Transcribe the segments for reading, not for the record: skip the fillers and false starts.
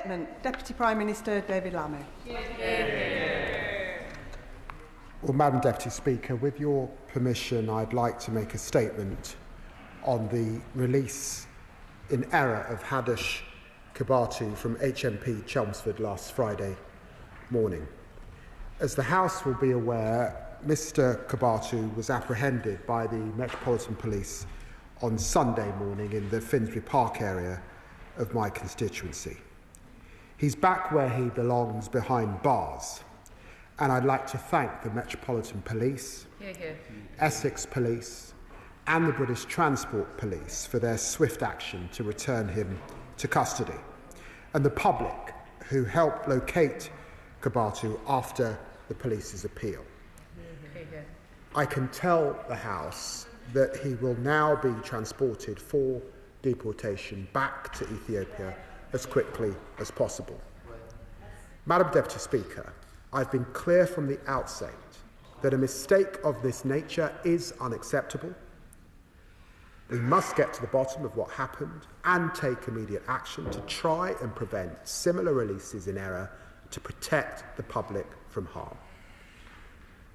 statement. Deputy Prime Minister David Lammy. Well, Madam Deputy Speaker, with your permission, I'd like to make a statement on the release in error of Hadesh Kabatu from HMP Chelmsford last Friday morning. As the House will be aware, Mr Kabatu was apprehended by the Metropolitan Police on Sunday morning in the Finsbury Park area of my constituency. He's back where he belongs, behind bars, and I'd like to thank the Metropolitan Police, Essex Police and the British Transport Police for their swift action to return him to custody, and the public who helped locate Kabatu after the police's appeal. I can tell the House that he will now be transported for deportation back to Ethiopia as quickly as possible. Madam Deputy Speaker, I've been clear from the outset that a mistake of this nature is unacceptable. We must get to the bottom of what happened and take immediate action to try and prevent similar releases in error to protect the public from harm.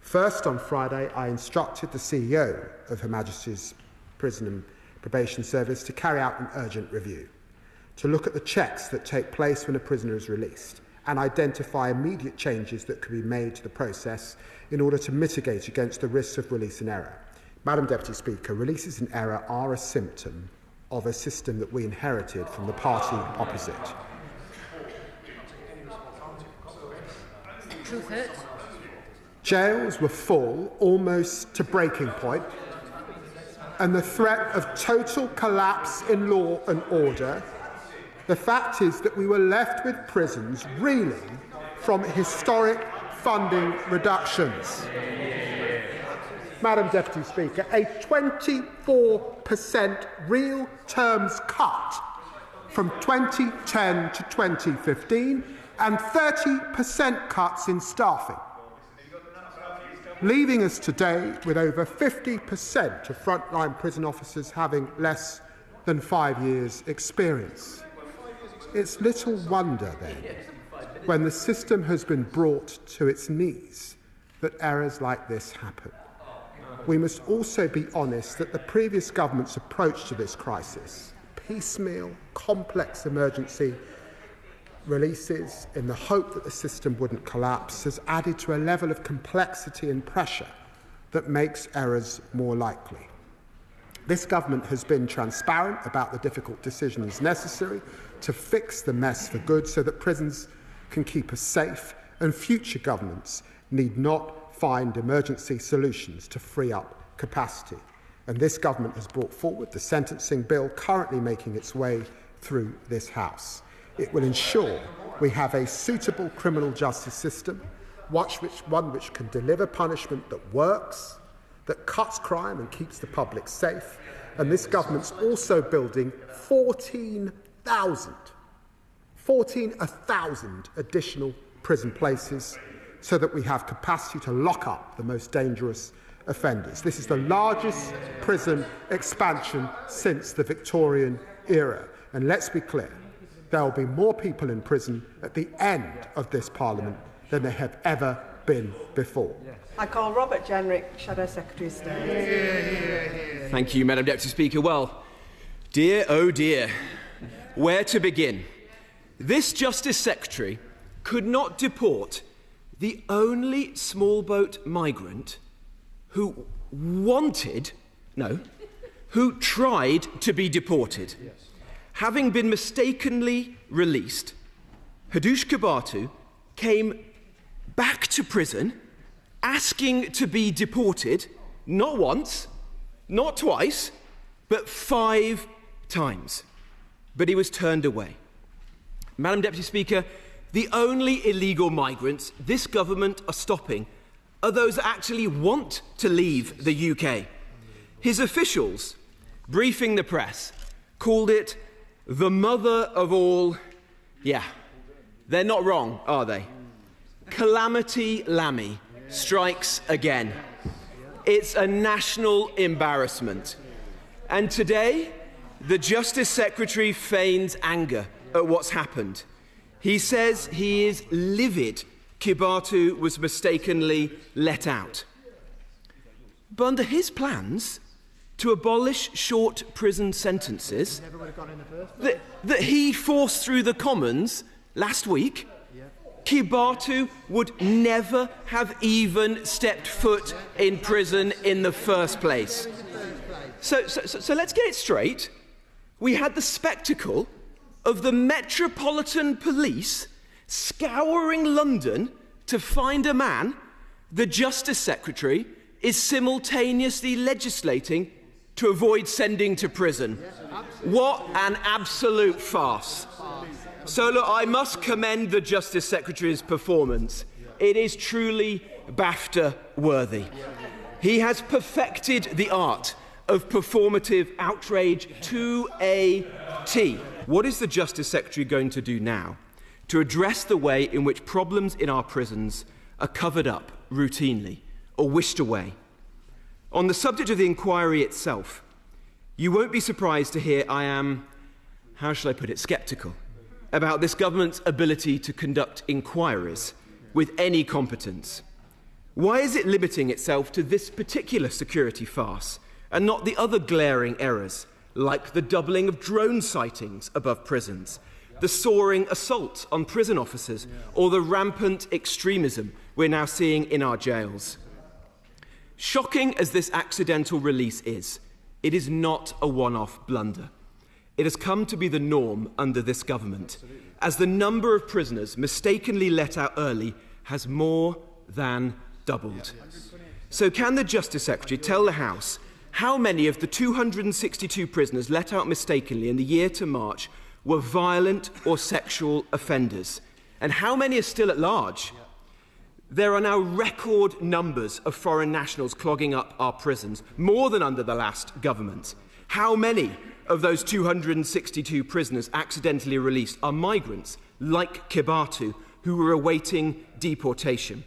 First, on Friday, I instructed the CEO of Her Majesty's Prison and Probation Service to carry out an urgent review, to look at the checks that take place when a prisoner is released and identify immediate changes that could be made to the process in order to mitigate against the risks of release in error. Madam Deputy Speaker, releases in error are a symptom of a system that we inherited from the party opposite. Truth hurts. Jails were full, almost to breaking point, and the threat of total collapse in law and order. The fact is that we were left with prisons reeling from historic funding reductions. Madam Deputy Speaker, a 24% real terms cut from 2010 to 2015 and 30% cuts in staffing, leaving us today with over 50% of frontline prison officers having less than 5 years' experience. It's little wonder, then, when the system has been brought to its knees, that errors like this happen. We must also be honest that the previous government's approach to this crisis, piecemeal, complex emergency releases in the hope that the system wouldn't collapse, has added to a level of complexity and pressure that makes errors more likely. This government has been transparent about the difficult decisions necessary to fix the mess for good so that prisons can keep us safe, and future governments need not find emergency solutions to free up capacity. And this government has brought forward the sentencing bill currently making its way through this House. It will ensure we have a suitable criminal justice system, one which can deliver punishment that works, that cuts crime and keeps the public safe. And this government's also building 14,000 additional prison places so that we have capacity to lock up the most dangerous offenders. This is the largest prison expansion since the Victorian era. And let's be clear, there will be more people in prison at the end of this Parliament than there have ever been before. I call Robert Jenrick, Shadow Secretary of State. Thank you, Madam Deputy Speaker. Well, dear, oh dear, where to begin? This Justice Secretary could not deport the only small boat migrant who tried to be deported. Yes. Having been mistakenly released, Hadesh Kabatu came back to prison asking to be deported, not once, not twice, but 5 times. But he was turned away. Madam Deputy Speaker, the only illegal migrants this government are stopping are those that actually want to leave the UK. His officials, briefing the press, called it the mother of all. Yeah, they're not wrong, are they? Calamity Lammy strikes again. It's a national embarrassment. And today, the Justice Secretary feigns anger at what's happened. He says he is livid Kibatu was mistakenly let out. But under his plans to abolish short prison sentences that he forced through the Commons last week, Kibatu would never have even stepped foot in prison in the first place. So let's get it straight. We had the spectacle of the Metropolitan Police scouring London to find a man the Justice Secretary is simultaneously legislating to avoid sending to prison. What an absolute farce. So look, I must commend the Justice Secretary's performance. It is truly BAFTA worthy. He has perfected the art of performative outrage to a T. What is the Justice Secretary going to do now to address the way in which problems in our prisons are covered up routinely or wished away? On the subject of the inquiry itself, you won't be surprised to hear I am, how shall I put it, sceptical about this government's ability to conduct inquiries with any competence. Why is it limiting itself to this particular security farce and not the other glaring errors, like the doubling of drone sightings above prisons, the soaring assault on prison officers, or the rampant extremism we're now seeing in our jails? Shocking as this accidental release is, it is not a one-off blunder. It has come to be the norm under this government, as the number of prisoners mistakenly let out early has more than doubled. So can the Justice Secretary tell the House how many of the 262 prisoners let out mistakenly in the year to March were violent or sexual offenders? And how many are still at large? There are now record numbers of foreign nationals clogging up our prisons, more than under the last government. How many of those 262 prisoners accidentally released are migrants, like Kibatu, who were awaiting deportation?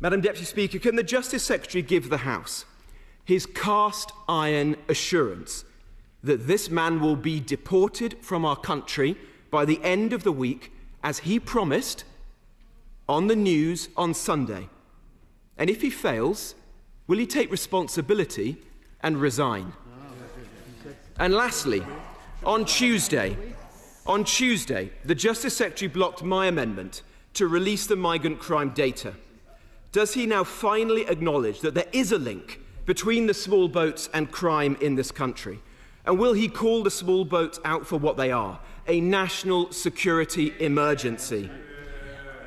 Madam Deputy Speaker, can the Justice Secretary give the House his cast-iron assurance that this man will be deported from our country by the end of the week, as he promised on the news on Sunday? And if he fails, will he take responsibility and resign? And lastly, on Tuesday, the Justice Secretary blocked my amendment to release the migrant crime data. Does he now finally acknowledge that there is a link between the small boats and crime in this country? And will he call the small boats out for what they are, a national security emergency?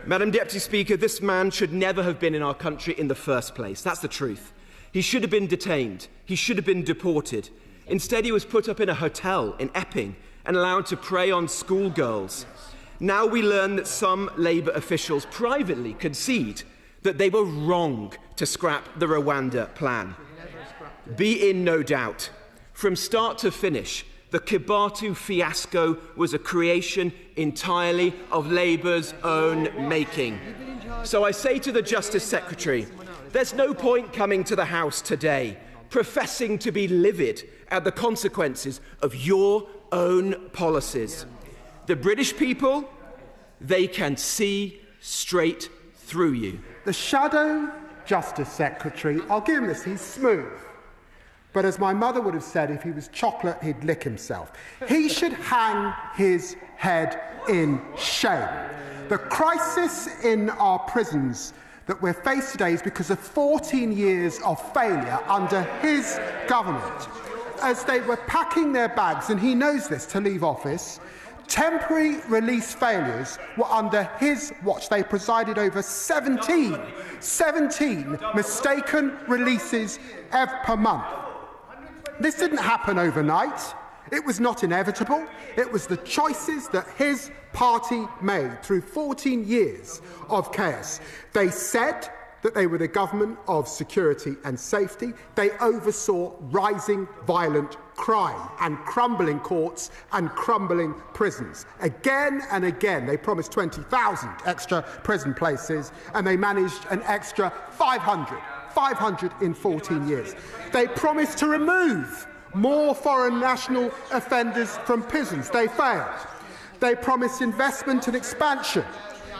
Madam Deputy Speaker, this man should never have been in our country in the first place. That's the truth. He should have been detained. He should have been deported. Instead, he was put up in a hotel in Epping and allowed to prey on schoolgirls. Now we learn that some Labour officials privately concede that they were wrong to scrap the Rwanda plan. Be in no doubt, from start to finish, the Kibatu fiasco was a creation entirely of Labour's own making. So I say to the Justice Secretary, there's no point coming to the House today professing to be livid at the consequences of your own policies. The British people, they can see straight through you. The Shadow Justice Secretary, I'll give him this, he's smooth. But as my mother would have said, if he was chocolate, he'd lick himself. He should hang his head in shame. The crisis in our prisons that we're faced today is because of 14 years of failure under his government. As they were packing their bags, and he knows this, to leave office, temporary release failures were under his watch. They presided over 17 mistaken releases per month. This didn't happen overnight. It was not inevitable. It was the choices that his party made through 14 years of chaos. They said that they were the government of security and safety. They oversaw rising violent crime and crumbling courts and crumbling prisons. Again and again, they promised 20,000 extra prison places, and they managed an extra 500 in 14 years. They promised to remove more foreign national offenders from prisons. They failed. They promised investment and expansion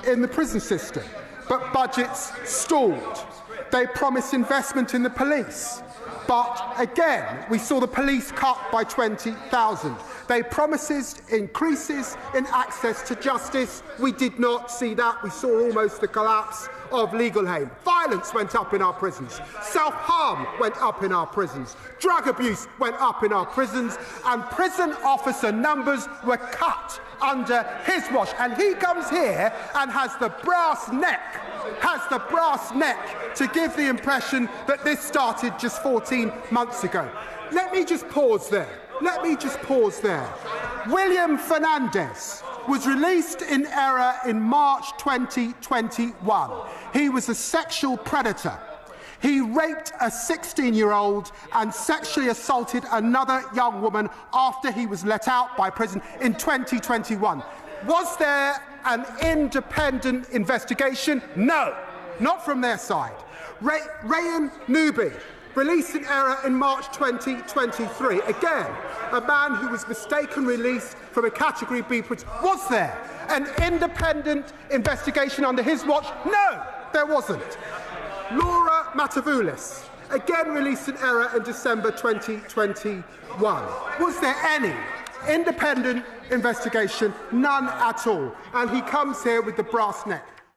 in the prison system, but budgets stalled. They promised investment in the police, but again, we saw the police cut by 20,000. They promised increases in access to justice. We did not see that. We saw almost the collapse of legal aid. Violence went up in our prisons. Self-harm went up in our prisons. Drug abuse went up in our prisons. And prison officer numbers were cut under his watch. And he comes here and has the brass neck to give the impression that this started just 14 months ago. Let me just pause there. William Fernandez was released in error in March 2021. He was a sexual predator. He raped a 16-year-old and sexually assaulted another young woman after he was let out by prison in 2021. Was there an independent investigation? No, not from their side. Rayan Nubi, released in error in March 2023. Again, a man who was mistaken released from a Category B prison. Was there an independent investigation under his watch? No, there wasn't. Laura Matavoulis, again released in error in December 2021. Was there any independent investigation? None at all. And he comes here with the brass neck.